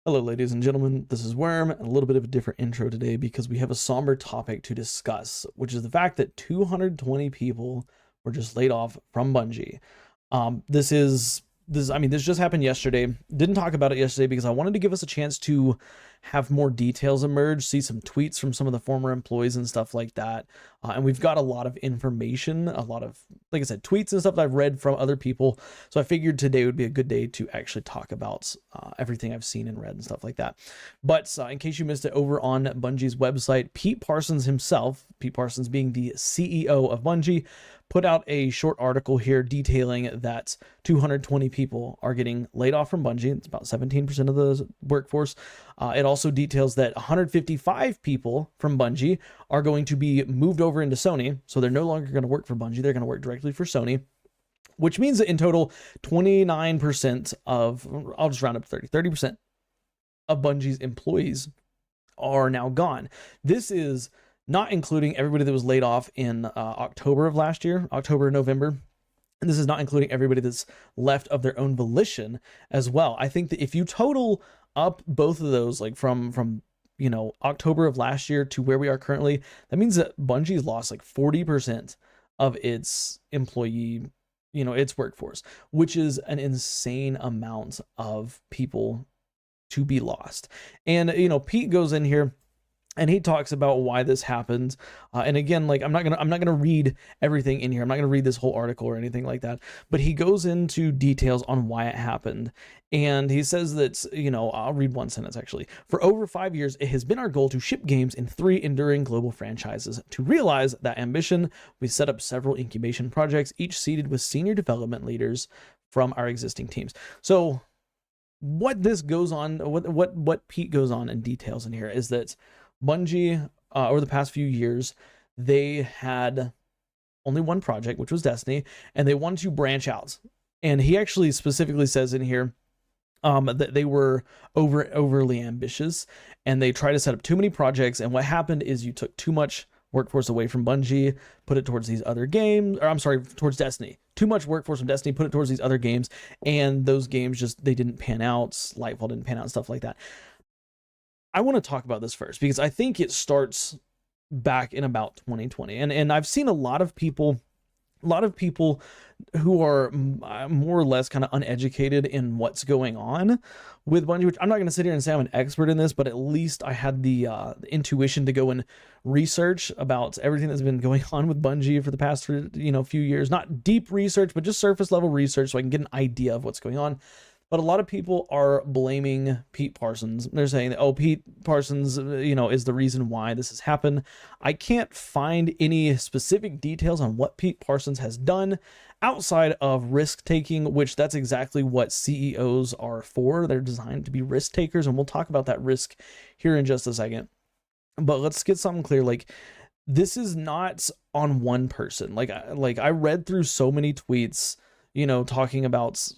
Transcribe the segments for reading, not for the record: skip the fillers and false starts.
Hello, ladies and gentlemen. This is Worm, and a little bit of a different intro today because we have a somber topic to discuss, which is the fact that 220 people were just laid off from Bungie. This just happened yesterday. Didn't talk about it yesterday because I wanted to give us a chance to have more details emerge, see some tweets from some of the former employees and stuff like that. And we've got a lot of information, a lot of, like I said, tweets and stuff that I've read from other people. So I figured today would be a good day to actually talk about everything I've seen and read and stuff like that. But in case you missed it, over on Bungie's website, Pete Parsons himself, Pete Parsons being the CEO of Bungie, put out a short article here detailing that 220 people are getting laid off from Bungie. It's about 17% of the workforce. It also details that 155 people from Bungie are going to be moved over into Sony. So they're no longer going to work for Bungie. They're going to work directly for Sony, which means that in total, 29% of, I'll just round up to 30% of Bungie's employees are now gone. This is not including everybody that was laid off in October of last year, October, November. And this is not including everybody that's left of their own volition as well. I think that if you total up both of those, like from October of last year to where we are currently, that means that Bungie's lost like 40% of its employee, its workforce, which is an insane amount of people to be lost. And, Pete goes in here and he talks about why this happened. And again, like I'm not gonna read everything in here. I'm not gonna read this whole article or anything like that. But he goes into details on why it happened. And he says that, I'll read one sentence actually. For over 5 years, it has been our goal to ship games in 3 enduring global franchises. To realize that ambition, we set up several incubation projects, each seeded with senior development leaders from our existing teams. So what this goes on, what Pete goes on in details in here is that Bungie, over the past few years, they had only one project, which was Destiny, and they wanted to branch out. And he actually specifically says in here that they were overly ambitious, and they tried to set up too many projects. And what happened is you took too much workforce away from Bungie, put it towards these other games, or I'm sorry, towards Destiny. Too much workforce from Destiny, put it towards these other games, and those games they didn't pan out. Lightfall didn't pan out, stuff like that. I want to talk about this first because I think it starts back in about 2020. And I've seen a lot of people who are more or less kind of uneducated in what's going on with Bungie, which I'm not going to sit here and say I'm an expert in this, but at least I had the intuition to go and research about everything that's been going on with Bungie for the past few years. Not deep research, but just surface level research so I can get an idea of what's going on. But a lot of people are blaming Pete Parsons. They're saying that, oh, Pete Parsons, is the reason why this has happened. I can't find any specific details on what Pete Parsons has done outside of risk taking, which that's exactly what CEOs are for. They're designed to be risk takers, and we'll talk about that risk here in just a second. But let's get something clear. Like, this is not on one person. Like I read through so many tweets, talking about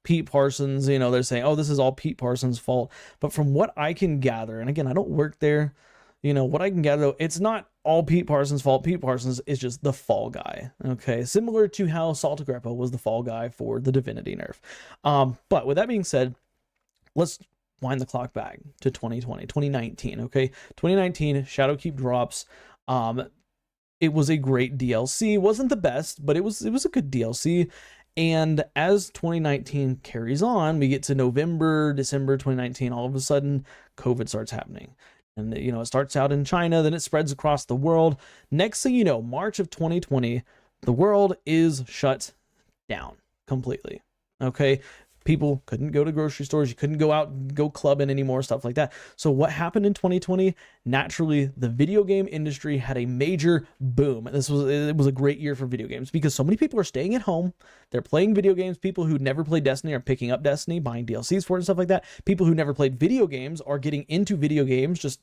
Pete Parsons, they're saying, oh, this is all Pete Parsons' fault. But from what I can gather, and again, I don't work there, what I can gather, though, it's not all Pete Parsons' fault. Pete Parsons is just the fall guy, okay? Similar to how Saltagreppa was the fall guy for the Divinity nerf. But with that being said, let's wind the clock back to 2019, okay? 2019, Shadowkeep drops. It was a great DLC. It wasn't the best, but it was a good DLC. And as 2019 carries on, we get to November, December 2019, all of a sudden, COVID starts happening. And, it starts out in China, then it spreads across the world. Next thing you know, March of 2020, the world is shut down completely. Okay? People couldn't go to grocery stores. You couldn't go out and go clubbing anymore, stuff like that. So what happened in 2020? Naturally, the video game industry had a major boom. It was a great year for video games because so many people are staying at home. They're playing video games. People who never played Destiny are picking up Destiny, buying DLCs for it and stuff like that. People who never played video games are getting into video games just,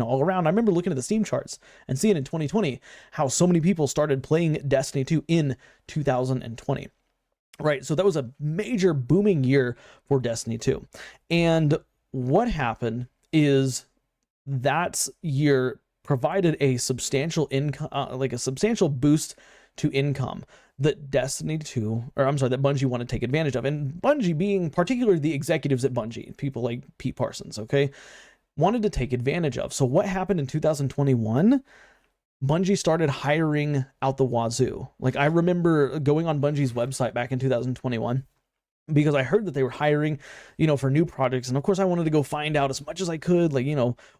all around. I remember looking at the Steam charts and seeing in 2020 how so many people started playing Destiny 2 in 2020. Right, so that was a major booming year for Destiny 2. And what happened is that year provided a substantial income, like a substantial boost to income. that Destiny 2, or I'm sorry, that Bungie wanted to take advantage of. And Bungie being particularly the executives at Bungie, people like Pete Parsons, okay, wanted to take advantage of. So what happened in 2021? Bungie started hiring out the wazoo. Like, I remember going on Bungie's website back in 2021 because I heard that they were hiring, for new projects. And of course I wanted to go find out as much as I could, like,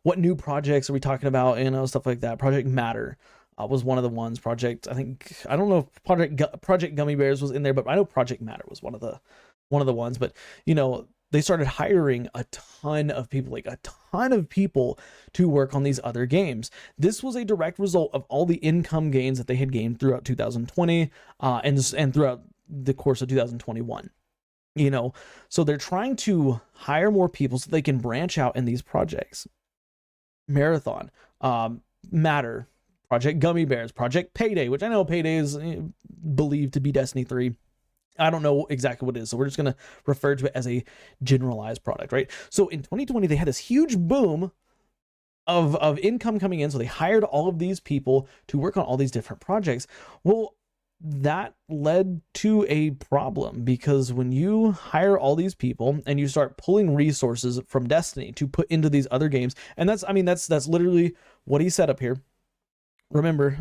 what new projects are we talking about, stuff like that. Project Matter was one of the ones. I don't know if Project Gummy Bears was in there, but I know Project Matter was one of the ones. But they started hiring a ton of people to work on these other games. This was a direct result of all the income gains that they had gained throughout 2020 and throughout the course of 2021. So they're trying to hire more people so they can branch out in these projects. Marathon, Matter, Project Gummy Bears, Project Payday, which I know Payday is believed to be Destiny 3. I don't know exactly what it is, so we're just going to refer to it as a generalized product, right? So in 2020, they had this huge boom of income coming in, so they hired all of these people to work on all these different projects. Well, that led to a problem, because when you hire all these people and you start pulling resources from Destiny to put into these other games, and that's literally what he said up here. Remember,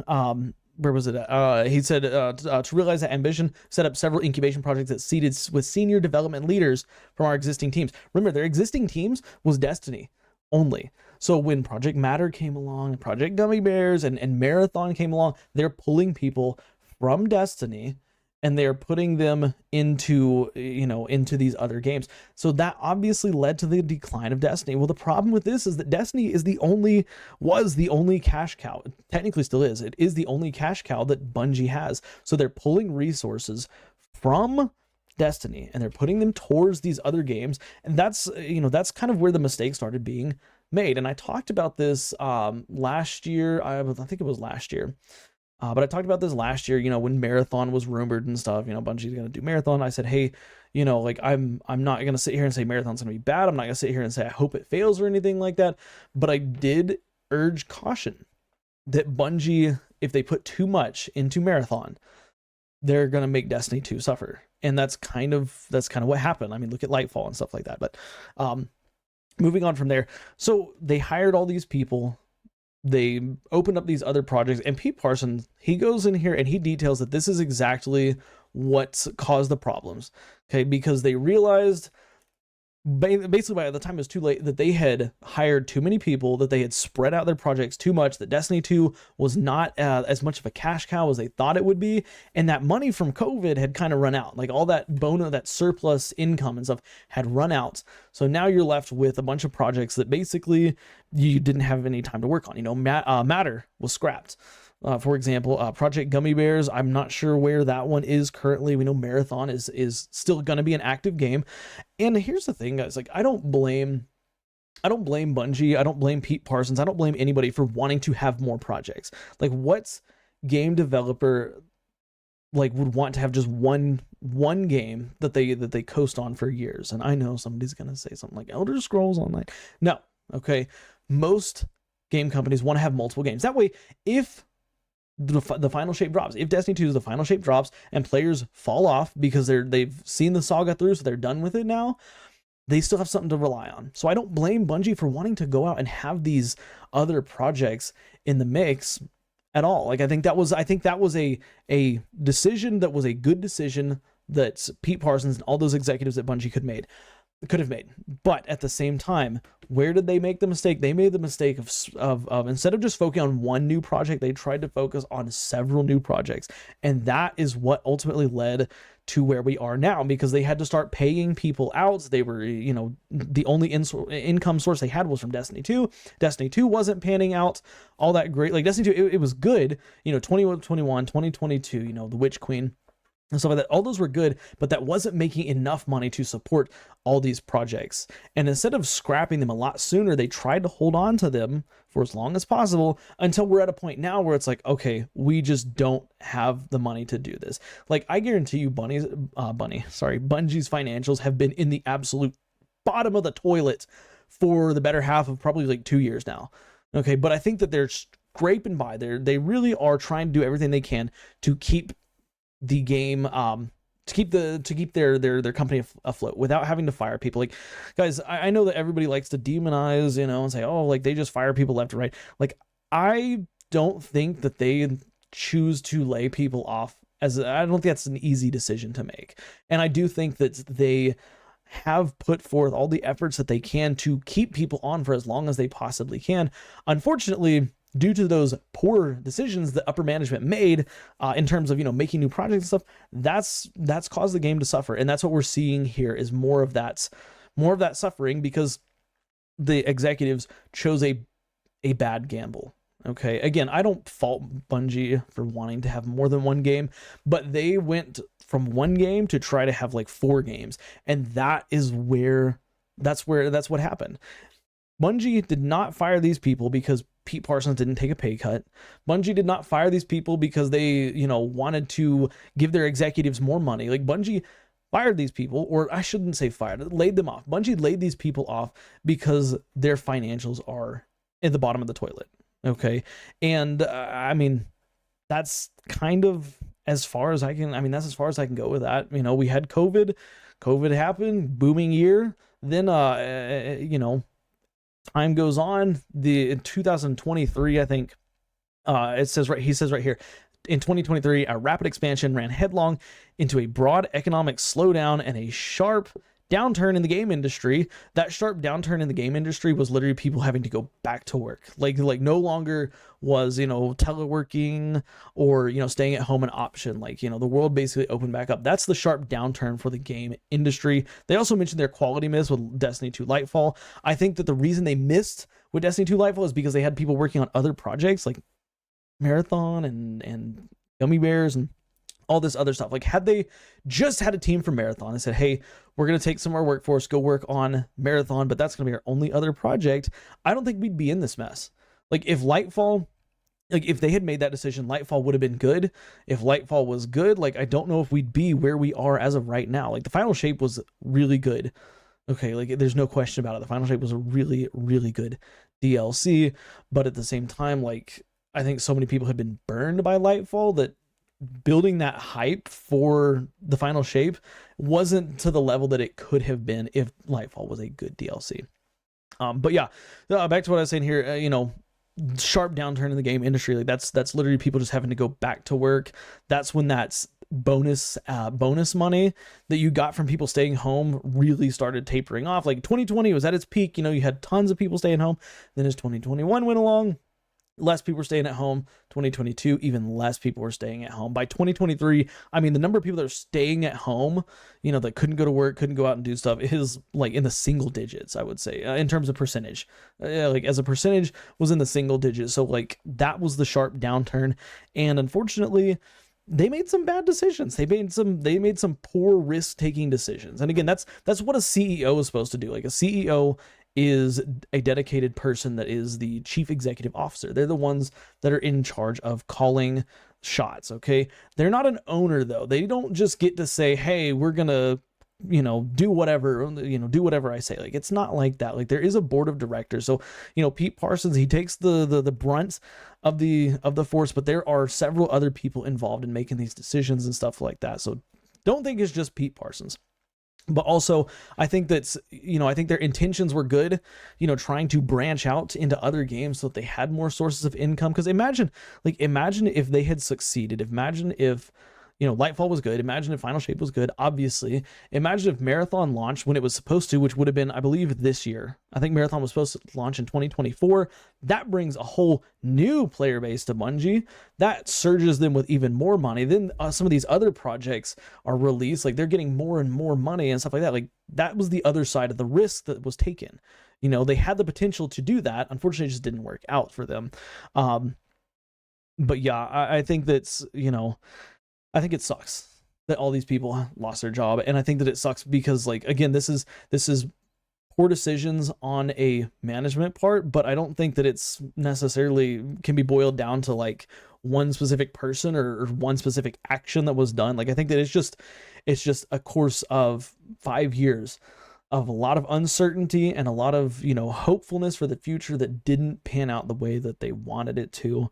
where was it at? He said to realize that ambition, set up several incubation projects that seeded with senior development leaders from our existing teams. Remember, their existing teams was Destiny only. So when Project Matter came along, Project Gummy Bears and Marathon came along, they're pulling people from Destiny and they're putting them into these other games. So that obviously led to the decline of Destiny. Well, the problem with this is that Destiny was the only cash cow. It technically still is. It is the only cash cow that Bungie has. So they're pulling resources from Destiny and they're putting them towards these other games. And that's kind of where the mistake started being made. And I talked about this last year. I think it was last year. But I talked about this last year, when Marathon was rumored and stuff, Bungie's going to do Marathon. I said, hey, I'm not going to sit here and say Marathon's going to be bad. I'm not going to sit here and say I hope it fails or anything like that. But I did urge caution that Bungie, if they put too much into Marathon, they're going to make Destiny 2 suffer. And that's kind of what happened. I mean, look at Lightfall and stuff like that. But moving on from there. So they hired all these people. They opened up these other projects, and Pete Parsons, he goes in here and he details that this is exactly what's caused the problems. Okay, because they realized basically by the time it was too late that they had hired too many people, that they had spread out their projects too much, that Destiny 2 was not as much of a cash cow as they thought it would be, and that money from COVID had kind of run out. Like all that that surplus income and stuff had run out. So now you're left with a bunch of projects that basically you didn't have any time to work on. Matter was scrapped. For example, Project Gummy Bears, I'm not sure where that one is currently. We know Marathon is still going to be an active game. And here's the thing, guys, like I don't blame Bungie. I don't blame Pete Parsons. I don't blame anybody for wanting to have more projects. Like what game developer would want to have just one game that they coast on for years? And I know somebody's going to say something like Elder Scrolls Online. No. Okay. Most game companies want to have multiple games. That way, if the final shape drops, if Destiny 2 is the final shape drops and players fall off because they've seen the saga through, so they're done with it now, they still have something to rely on. So I don't blame Bungie for wanting to go out and have these other projects in the mix at all. Like I think that was a decision that was a good decision that Pete Parsons and all those executives at Bungie could have made. But at the same time, where did they make the mistake? They made the mistake of instead of just focusing on one new project, they tried to focus on several new projects. And that is what ultimately led to where we are now, because they had to start paying people out. They were, the only income source they had was from Destiny 2. Destiny 2 wasn't panning out all that great. Like Destiny 2, it was good, 2021, 2022, the Witch Queen and stuff like that. All those were good, but that wasn't making enough money to support all these projects. And instead of scrapping them a lot sooner, they tried to hold on to them for as long as possible until we're at a point now where it's like, okay, we just don't have the money to do this. Like I guarantee you Bungie's financials have been in the absolute bottom of the toilet for the better half of probably 2 years now. Okay. But I think that they're scraping by there. They really are trying to do everything they can to keep the game, to keep their company afloat without having to fire people. Like, guys, I know that everybody likes to demonize, and say, oh, like they just fire people left and right. Like, I don't think that they choose to lay people off, as I don't think that's an easy decision to make. And I do think that they have put forth all the efforts that they can to keep people on for as long as they possibly can. Unfortunately, due to those poor decisions that upper management made, in terms of making new projects and stuff, that's caused the game to suffer. And that's what we're seeing here, is more of that suffering, because the executives chose a bad gamble. Okay, again, I don't fault Bungie for wanting to have more than one game, but they went from one game to try to have like 4 games, and that's what happened. Bungie did not fire these people because Pete Parsons didn't take a pay cut. Bungie did not fire these people because they, wanted to give their executives more money. Like, Bungie fired these people, or I shouldn't say fired, laid them off. Bungie laid these people off because their financials are at the bottom of the toilet. Okay. And I mean, that's kind of as far as I can, that's as far as I can go with that. We had COVID happened, booming year. Then, time goes on. In 2023, I think, he says right here, in 2023, a rapid expansion ran headlong into a broad economic slowdown and a sharp downturn in the game industry. That sharp downturn in the game industry was literally people having to go back to work. Like no longer was, teleworking or, staying at home an option. Like, the world basically opened back up. That's the sharp downturn for the game industry. They also mentioned their quality miss with Destiny 2 Lightfall. I think that the reason they missed with Destiny 2 Lightfall is because they had people working on other projects like Marathon and Gummy Bears and all this other stuff. Like, had they just had a team for Marathon and said, hey, we're going to take some of our workforce, go work on Marathon, but that's going to be our only other project, I don't think we'd be in this mess. Like, if they had made that decision, Lightfall would have been good. If Lightfall was good, like, I don't know if we'd be where we are as of right now. Like, the Final Shape was really good. Okay, like, there's no question about it. The Final Shape was a really, really good DLC, but at the same time, like, I think so many people had been burned by Lightfall that building that hype for the Final Shape wasn't to the level that it could have been if Lightfall was a good DLC. But yeah, back to what I was saying here, sharp downturn in the game industry. Like, that's literally people just having to go back to work. That's when that's bonus money that you got from people staying home really started tapering off. Like, 2020 was at its peak. You had tons of people staying home. Then as 2021 went along, less people were staying at home. 2022, even less people were staying at home. By 2023, the number of people that are staying at home, that couldn't go to work, couldn't go out and do stuff, is like in the single digits, I would say, in terms of percentage. Like, as a percentage, was in the single digits. So, like, that was the sharp downturn. And unfortunately, they made some bad decisions. They made some poor risk-taking decisions. And again, that's what a CEO is supposed to do. Like, a CEO is a dedicated person that is the chief executive officer. They're the ones that are in charge of calling shots, okay? They're not an owner, though. They don't just get to say, hey, we're gonna, do whatever I say. Like, it's not like that. Like, there is a board of directors. So, Pete Parsons, he takes the brunt of the force, but there are several other people involved in making these decisions and stuff like that. So don't think it's just Pete Parsons. But also, I think that's, I think their intentions were good, trying to branch out into other games so that they had more sources of income. Because imagine if they had succeeded. Imagine if, Lightfall was good. Imagine if Final Shape was good, obviously. Imagine if Marathon launched when it was supposed to, which would have been, I believe, this year. I think Marathon was supposed to launch in 2024. That brings a whole new player base to Bungie. That surges them with even more money. Then some of these other projects are released. Like, they're getting more and more money and stuff like that. Like, that was the other side of the risk that was taken. They had the potential to do that. Unfortunately, it just didn't work out for them. But yeah, I think that's, I think it sucks that all these people lost their job. And I think that it sucks because, like, again, this is poor decisions on a management part, but I don't think that it's necessarily can be boiled down to like one specific person or one specific action that was done. Like, I think that it's just a course of 5 years of a lot of uncertainty and a lot of, hopefulness for the future that didn't pan out the way that they wanted it to.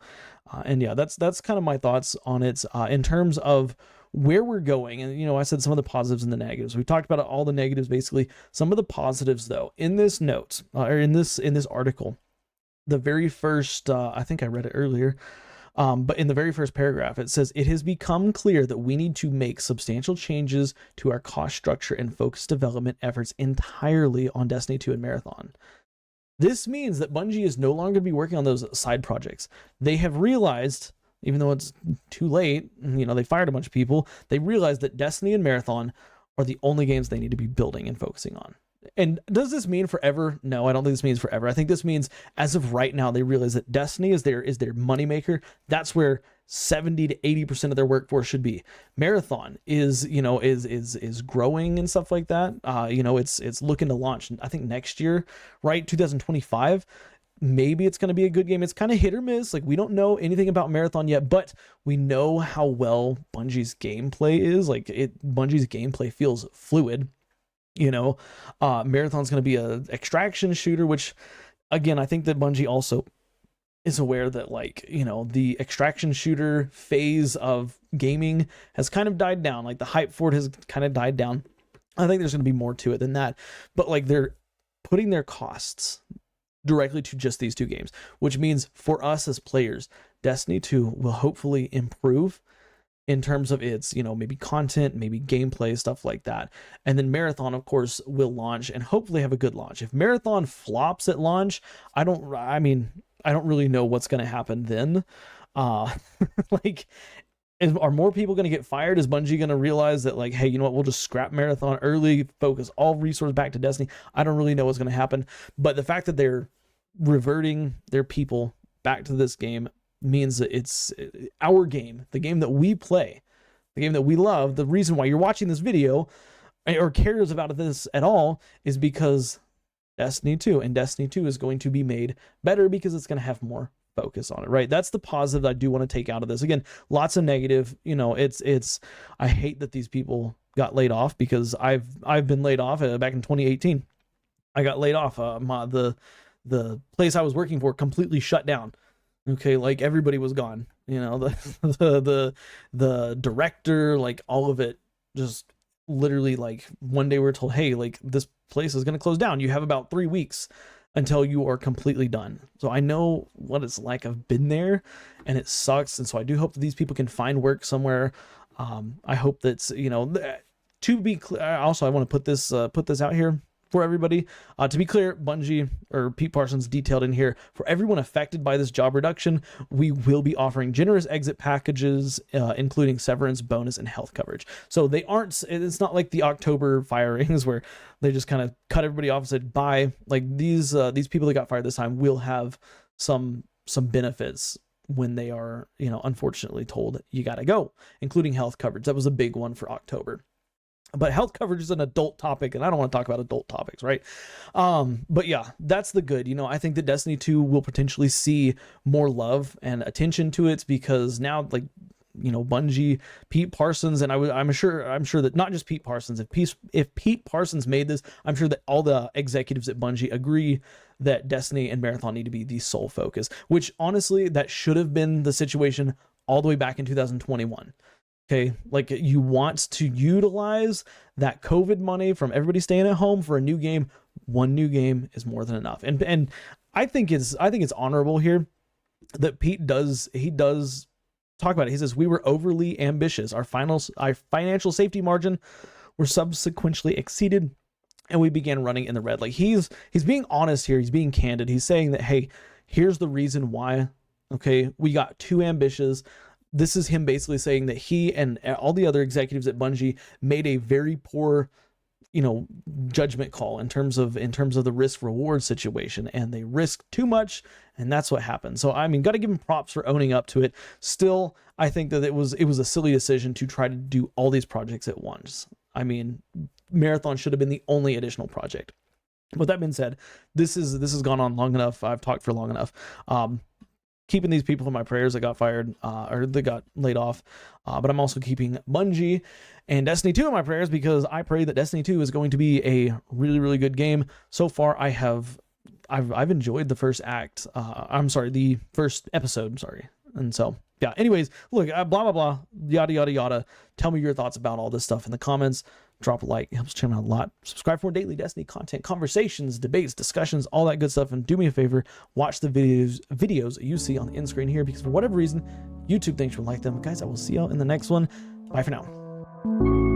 And yeah, that's kind of my thoughts on it. In terms of where we're going. And, I said some of the positives and the negatives. We talked about all the negatives, basically. Some of the positives, though, in this note, or in this article, the very first, I think I read it earlier, but in the very first paragraph, it says, it has become clear that we need to make substantial changes to our cost structure and focus development efforts entirely on Destiny 2 and Marathon. This means that Bungie is no longer going to be working on those side projects. They have realized, even though it's too late, they fired a bunch of people, they realized that Destiny and Marathon are the only games they need to be building and focusing on. And does this mean forever? No, I don't think this means forever. I think this means as of right now, they realize that Destiny is their moneymaker. That's where 70 to 80% of their workforce should be. Marathon is growing and stuff like that. It's looking to launch, I think, next year, right? 2025. Maybe it's going to be a good game. It's kind of hit or miss. Like, we don't know anything about Marathon yet, but we know how well Bungie's gameplay is. Bungie's gameplay feels fluid. Marathon's going to be a extraction shooter, which, again, I think that Bungie also is aware that, the extraction shooter phase of gaming has kind of died down. Like, the hype for it has kind of died down. I think there's going to be more to it than that, but they're putting their costs directly to just these two games, which means for us as players, Destiny 2 will hopefully improve in terms of its, maybe content, maybe gameplay, stuff like that. And then Marathon, of course, will launch and hopefully have a good launch. If Marathon flops at launch, I don't really know what's going to happen then. Are more people going to get fired? Is Bungie going to realize that, hey, you know what, we'll just scrap Marathon early, focus all resources back to Destiny? I don't really know what's going to happen. But the fact that they're reverting their people back to this game means that it's our game, the game that we play, the game that we love. The reason why you're watching this video or cares about this at all is because Destiny 2, and Destiny 2 is going to be made better because it's going to have more focus on it, right? That's the positive that I do want to take out of this. Again, lots of negative, I hate that these people got laid off, because I've been laid off back in 2018. I got laid off. The place I was working for completely shut down. Okay, everybody was gone. The director, all of it, just literally one day we were told, hey, this place is going to close down. You have about 3 weeks until you are completely done. So I know what it's like. I've been there, and it sucks. And so I do hope that these people can find work somewhere. I hope that's, to be clear. Also, I want to put this out here for everybody. To be clear, Bungie, or Pete Parsons detailed in here, for everyone affected by this job reduction, we will be offering generous exit packages, including severance, bonus, and health coverage. So it's not like the October firings where they just kind of cut everybody off and said bye. These people that got fired this time will have some benefits when they are, unfortunately told you got to go, including health coverage. That was a big one for October. But health coverage is an adult topic, and I don't want to talk about adult topics, right? But yeah, that's the good. I think that Destiny 2 will potentially see more love and attention to it, because now, Bungie, Pete Parsons, and I'm sure that not just Pete Parsons, if Pete Parsons made this, I'm sure that all the executives at Bungie agree that Destiny and Marathon need to be the sole focus, which honestly, that should have been the situation all the way back in 2021. Okay, you want to utilize that COVID money from everybody staying at home for a new game. One new game is more than enough. And I think it's honorable here that Pete does talk about it. He says, we were overly ambitious. Our financial safety margin were subsequently exceeded, and we began running in the red. He's being honest here. He's being candid. He's saying that, hey, here's the reason why. Okay, we got too ambitious. This is him basically saying that he and all the other executives at Bungie made a very poor, judgment call in terms of the risk reward situation, and they risked too much, and that's what happened. So got to give him props for owning up to it. Still, I think that it was a silly decision to try to do all these projects at once. Marathon should have been the only additional project. With that being said, this has gone on long enough. I've talked for long enough. Keeping these people in my prayers that got fired or that got laid off, but I'm also keeping Bungie and Destiny 2 in my prayers, because I pray that Destiny 2 is going to be a really, really good game. So far, I've enjoyed the first act. The first episode. Sorry, and so Yeah. Anyways, look, blah, blah, blah, yada, yada, yada. Tell me your thoughts about all this stuff in the comments. Drop a like. It helps the channel out a lot. Subscribe for more daily Destiny content, conversations, debates, discussions, all that good stuff. And do me a favor, watch the videos you see on the end screen here, because for whatever reason, YouTube thinks you'll like them. Guys, I will see y'all in the next one. Bye for now.